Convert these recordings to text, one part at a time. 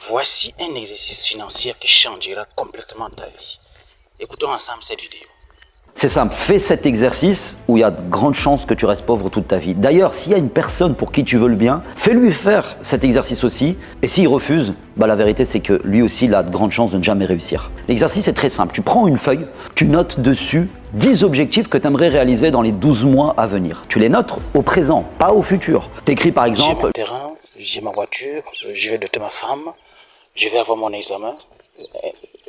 Voici un exercice financier qui changera complètement ta vie. Écoutons ensemble cette vidéo. C'est simple, fais cet exercice où il y a de grandes chances que tu restes pauvre toute ta vie. D'ailleurs, s'il y a une personne pour qui tu veux le bien, fais-lui faire cet exercice aussi. Et s'il refuse, la vérité c'est que lui aussi il a de grandes chances de ne jamais réussir. L'exercice est très simple. Tu prends une feuille, tu notes dessus 10 objectifs que tu aimerais réaliser dans les 12 mois à venir. Tu les notes au présent, pas au futur. Tu écris par exemple... J'ai mon terrain, j'ai ma voiture, je vais doter ma femme, je vais avoir mon examen.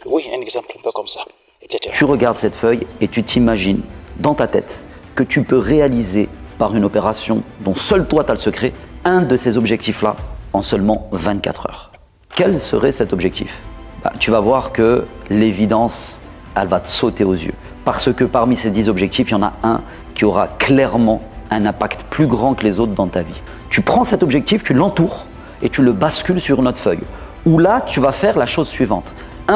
Oui, un exemple un peu comme ça. Etc. Tu regardes cette feuille et tu t'imagines dans ta tête que tu peux réaliser par une opération dont seul toi tu as le secret, un de ces objectifs-là en seulement 24 heures. Quel serait cet objectif ? Tu vas voir que l'évidence, elle va te sauter aux yeux. Parce que parmi ces 10 objectifs, il y en a un qui aura clairement un impact plus grand que les autres dans ta vie. Tu prends cet objectif, tu l'entoures et tu le bascules sur une autre feuille. Où là, tu vas faire la chose suivante.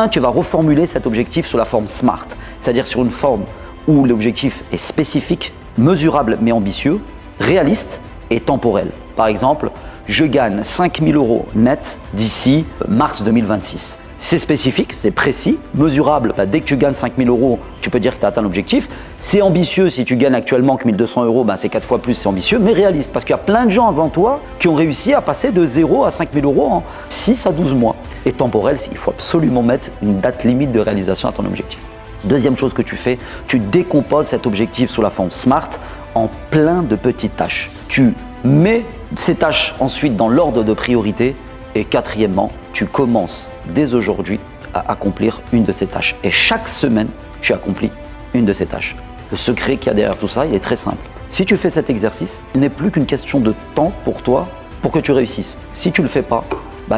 Tu vas reformuler cet objectif sous la forme SMART, c'est-à-dire sur une forme où l'objectif est spécifique, mesurable mais ambitieux, réaliste et temporel. Par exemple, je gagne 5 000 € net d'ici mars 2026. C'est spécifique, c'est précis, mesurable. Dès que tu gagnes 5 000 €, tu peux dire que tu as atteint l'objectif. C'est ambitieux, si tu gagnes actuellement que 1 200 €, c'est 4 fois plus, c'est ambitieux, mais réaliste. Parce qu'il y a plein de gens avant toi qui ont réussi à passer de 0 à 5 000 € en 6 à 12 mois. Et temporel, il faut absolument mettre une date limite de réalisation à ton objectif. Deuxième chose que tu fais, tu décomposes cet objectif sous la forme SMART en plein de petites tâches. Tu mets ces tâches ensuite dans l'ordre de priorité. Et quatrièmement, tu commences dès aujourd'hui à accomplir une de ces tâches. Et chaque semaine, tu accomplis une de ces tâches. Le secret qu'il y a derrière tout ça, il est très simple. Si tu fais cet exercice, il n'est plus qu'une question de temps pour toi pour que tu réussisses. Si tu ne le fais pas,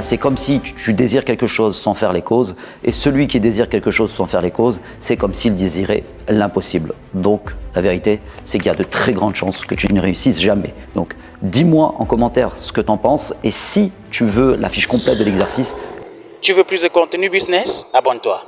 c'est comme si tu désires quelque chose sans faire les causes. Et celui qui désire quelque chose sans faire les causes, c'est comme s'il désirait l'impossible. Donc, la vérité, c'est qu'il y a de très grandes chances que tu ne réussisses jamais. Donc, dis-moi en commentaire ce que tu en penses. Et si tu veux la fiche complète de l'exercice, Tu veux plus de contenu business? Abonne-toi.